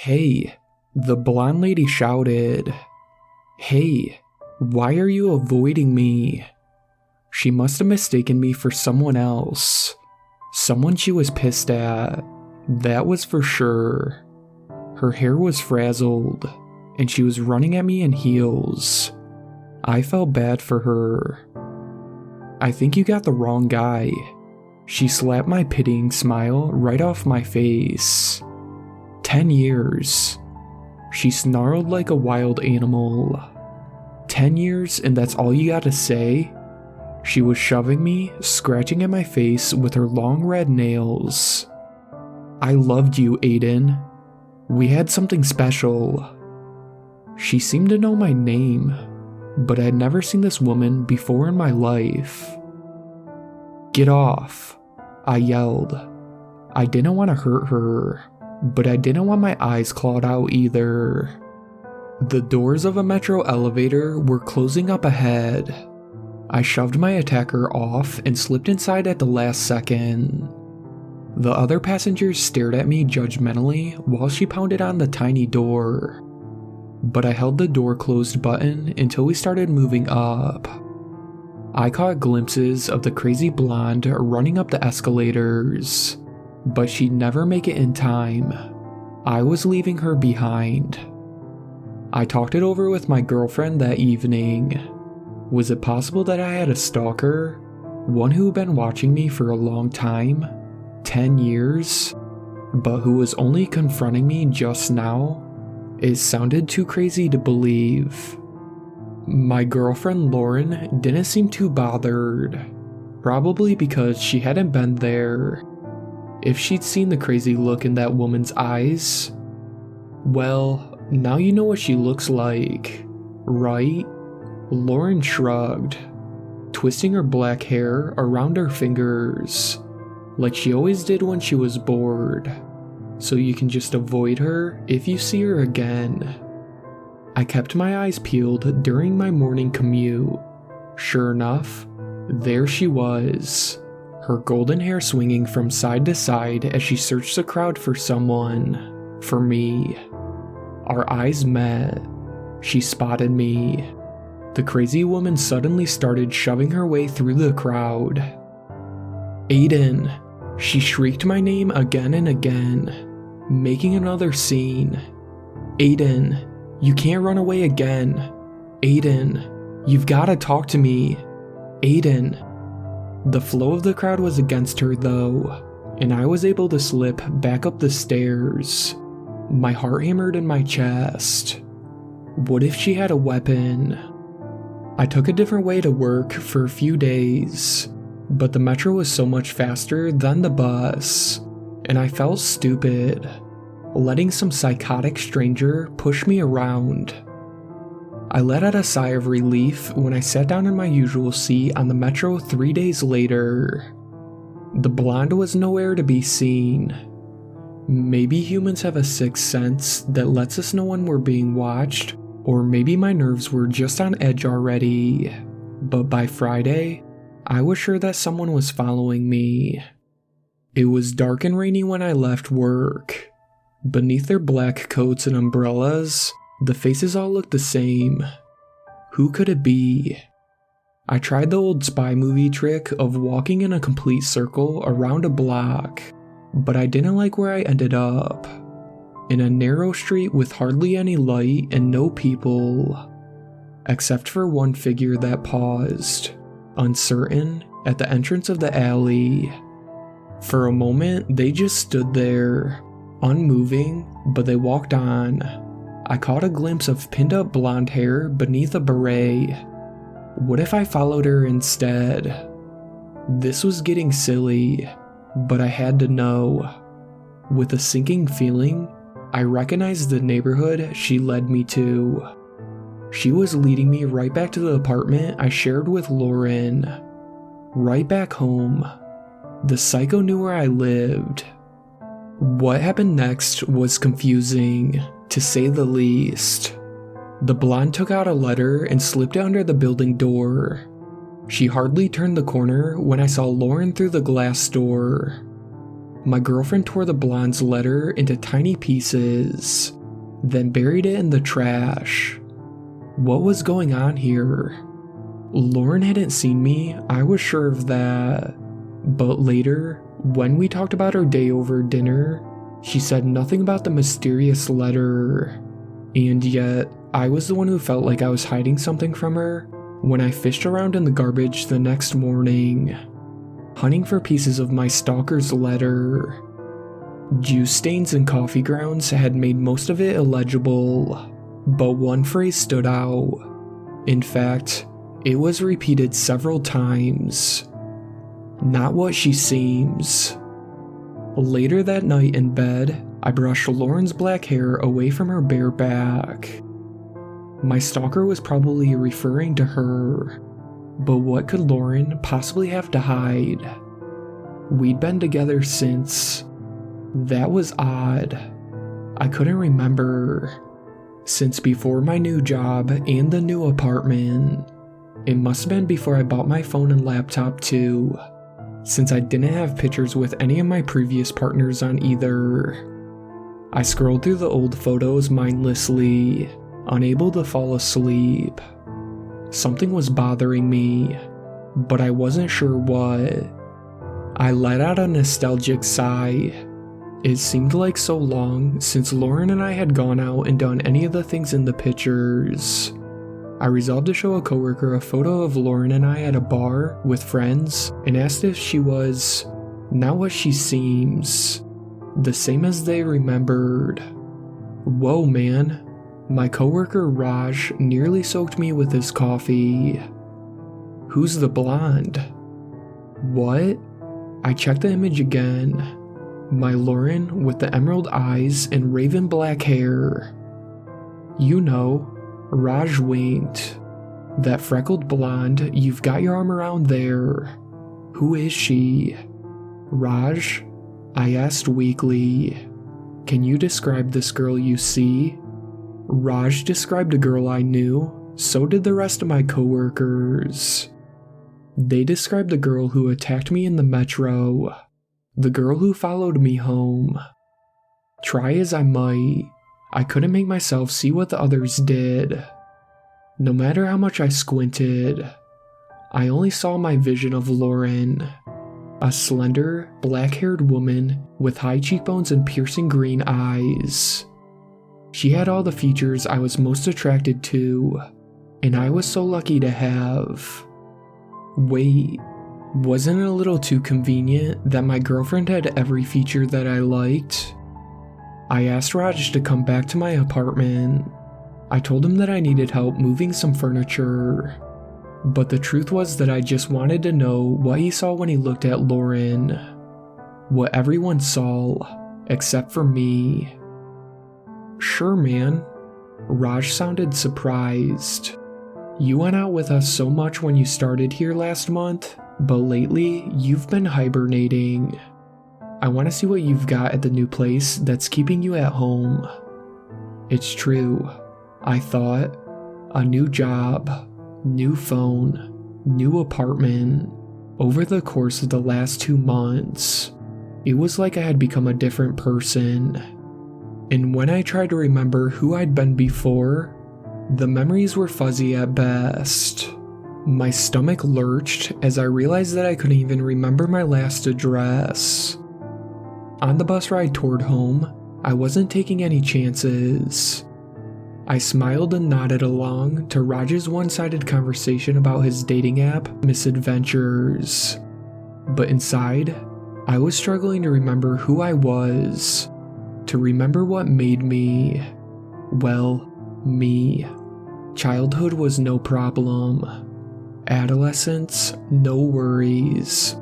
"Hey," the blonde lady shouted. "Hey, why are you avoiding me?" She must have mistaken me for someone else. Someone she was pissed at. That was for sure. Her hair was frazzled, and she was running at me in heels. I felt bad for her. "I think you got the wrong guy." She slapped my pitying smile right off my face. 10 years. She snarled like a wild animal. 10 years and that's all you gotta say? She was shoving me, scratching at my face with her long red nails. "I loved you, Aiden. We had something special." She seemed to know my name, but I'd never seen this woman before in my life. "Get off," I yelled. I didn't want to hurt her, but I didn't want my eyes clawed out either. The doors of a metro elevator were closing up ahead. I shoved my attacker off and slipped inside at the last second. The other passengers stared at me judgmentally while she pounded on the tiny door. But I held the door closed button until we started moving up. I caught glimpses of the crazy blonde running up the escalators, but she'd never make it in time. I was leaving her behind. I talked it over with my girlfriend that evening. Was it possible that I had a stalker? One who'd been watching me for a long time? 10 years? But who was only confronting me just now? It sounded too crazy to believe. My girlfriend Lauren didn't seem too bothered. Probably because she hadn't been there. If she'd seen the crazy look in that woman's eyes. Well, now you know what she looks like, right? Lauren shrugged, twisting her black hair around her fingers, like she always did when she was bored, so you can just avoid her if you see her again. I kept my eyes peeled during my morning commute. Sure enough, there she was, her golden hair swinging from side to side as she searched the crowd for someone, for me. Our eyes met. She spotted me. The crazy woman suddenly started shoving her way through the crowd. "Aiden!" She shrieked my name again and again, making another scene. "Aiden, you can't run away again. Aiden, you've gotta talk to me. Aiden." The flow of the crowd was against her though, and I was able to slip back up the stairs. My heart hammered in my chest. What if she had a weapon? I took a different way to work for a few days, but the metro was so much faster than the bus, and I felt stupid, letting some psychotic stranger push me around. I let out a sigh of relief when I sat down in my usual seat on the metro 3 days later. The blonde was nowhere to be seen. Maybe humans have a sixth sense that lets us know when we're being watched, or maybe my nerves were just on edge already. But by Friday, I was sure that someone was following me. It was dark and rainy when I left work. Beneath their black coats and umbrellas, the faces all looked the same. Who could it be? I tried the old spy movie trick of walking in a complete circle around a block, but I didn't like where I ended up. In a narrow street with hardly any light and no people, except for one figure that paused, uncertain, at the entrance of the alley. For a moment, they just stood there, unmoving, but they walked on. I caught a glimpse of pinned-up blonde hair beneath a beret. What if I followed her instead? This was getting silly, but I had to know. With a sinking feeling, I recognized the neighborhood she led me to. She was leading me right back to the apartment I shared with Lauren. Right back home. The psycho knew where I lived. What happened next was confusing, to say the least. The blonde took out a letter and slipped it under the building door. She hardly turned the corner when I saw Lauren through the glass door. My girlfriend tore the blonde's letter into tiny pieces, then buried it in the trash. What was going on here? Lauren hadn't seen me, I was sure of that. But later, when we talked about our day over dinner, she said nothing about the mysterious letter. And yet, I was the one who felt like I was hiding something from her when I fished around in the garbage the next morning, hunting for pieces of my stalker's letter. Juice stains and coffee grounds had made most of it illegible, but one phrase stood out. In fact, it was repeated several times. Not what she seems. Later that night in bed, I brushed Lauren's black hair away from her bare back. My stalker was probably referring to her, but what could Lauren possibly have to hide? We'd been together since. That was odd. I couldn't remember. Since before my new job and the new apartment. It must have been before I bought my phone and laptop too, since I didn't have pictures with any of my previous partners on either. I scrolled through the old photos mindlessly, unable to fall asleep. Something was bothering me, but I wasn't sure what. I let out a nostalgic sigh. It seemed like so long since Lauren and I had gone out and done any of the things in the pictures. I resolved to show a coworker a photo of Lauren and I at a bar with friends and asked if she was not what she seems, the same as they remembered. Whoa, man. My coworker Raj nearly soaked me with his coffee. Who's the blonde? What? I checked the image again. My Lauren with the emerald eyes and raven black hair. You know, Raj winked. That freckled blonde you've got your arm around there. Who is she? Raj? I asked weakly. Can you describe this girl you see? Raj described a girl I knew, so did the rest of my coworkers. They described the girl who attacked me in the metro. The girl who followed me home. Try as I might, I couldn't make myself see what the others did. No matter how much I squinted, I only saw my vision of Lauren. A slender, black-haired woman with high cheekbones and piercing green eyes. She had all the features I was most attracted to, and I was so lucky to have. Wait, wasn't it a little too convenient that my girlfriend had every feature that I liked? I asked Raj to come back to my apartment. I told him that I needed help moving some furniture, but the truth was that I just wanted to know what he saw when he looked at Lauren. What everyone saw, except for me. Sure, man. Raj sounded surprised. You went out with us so much when you started here last month, but lately you've been hibernating. I want to see what you've got at the new place that's keeping you at home. It's true, I thought. A new job, new phone, new apartment. Over the course of the last 2 months, it was like I had become a different person. And when I tried to remember who I'd been before, the memories were fuzzy at best. My stomach lurched as I realized that I couldn't even remember my last address. On the bus ride toward home, I wasn't taking any chances. I smiled and nodded along to Raj's one-sided conversation about his dating app misadventures. But inside, I was struggling to remember who I was, to remember what made me, well, me. Childhood was no problem. Adolescence, no worries.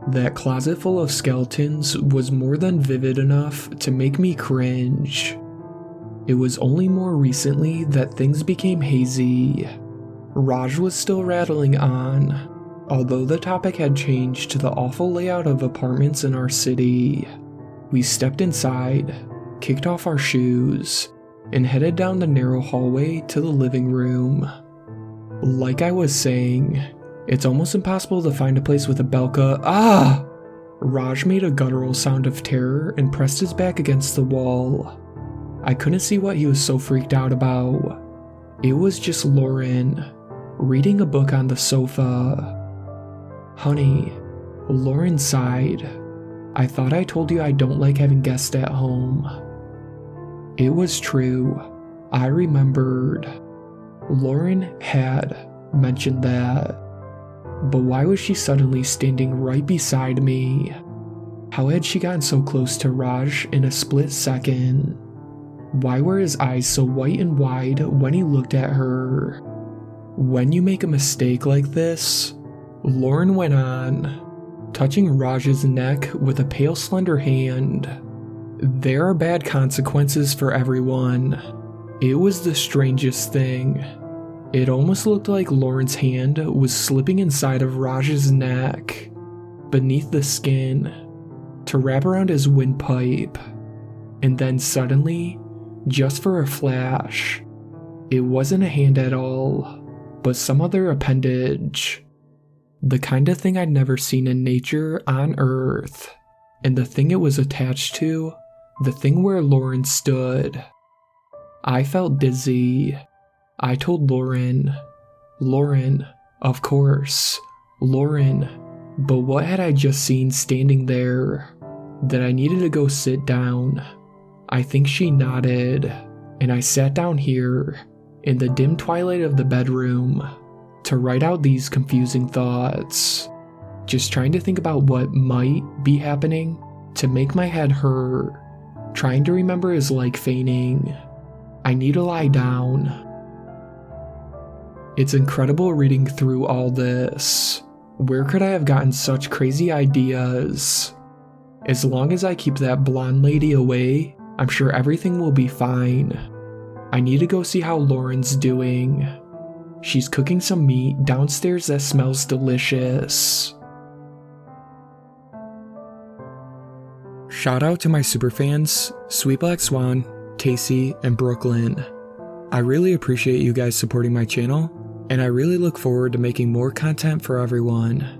That closet full of skeletons was more than vivid enough to make me cringe. It was only more recently that things became hazy. Raj was still rattling on, although the topic had changed to the awful layout of apartments in our city. We stepped inside, kicked off our shoes, and headed down the narrow hallway to the living room. Like I was saying, it's almost impossible to find a place with a balcony. Raj made a guttural sound of terror and pressed his back against the wall. I couldn't see what he was so freaked out about. It was just Lauren, reading a book on the sofa. Honey, Lauren sighed. I thought I told you I don't like having guests at home. It was true. I remembered. Lauren had mentioned that. But why was she suddenly standing right beside me? How had she gotten so close to Raj in a split second? Why were his eyes so white and wide when he looked at her? When you make a mistake like this, Lauren went on, touching Raj's neck with a pale, slender hand. There are bad consequences for everyone. It was the strangest thing. It almost looked like Lauren's hand was slipping inside of Raj's neck, beneath the skin, to wrap around his windpipe. And then suddenly, just for a flash, it wasn't a hand at all, but some other appendage. The kind of thing I'd never seen in nature on Earth. And the thing it was attached to, the thing where Lauren stood. I felt dizzy. I told Lauren, of course, Lauren, but what had I just seen standing there? That I needed to go sit down. I think she nodded, and I sat down here, in the dim twilight of the bedroom, to write out these confusing thoughts. Just trying to think about what might be happening to make my head hurt. Trying to remember is like fainting. I need to lie down. It's incredible reading through all this. Where could I have gotten such crazy ideas? As long as I keep that blonde lady away, I'm sure everything will be fine. I need to go see how Lauren's doing. She's cooking some meat downstairs that smells delicious. Shout out to my superfans, Sweet Black Swan, Casey, and Brooklyn. I really appreciate you guys supporting my channel, and I really look forward to making more content for everyone.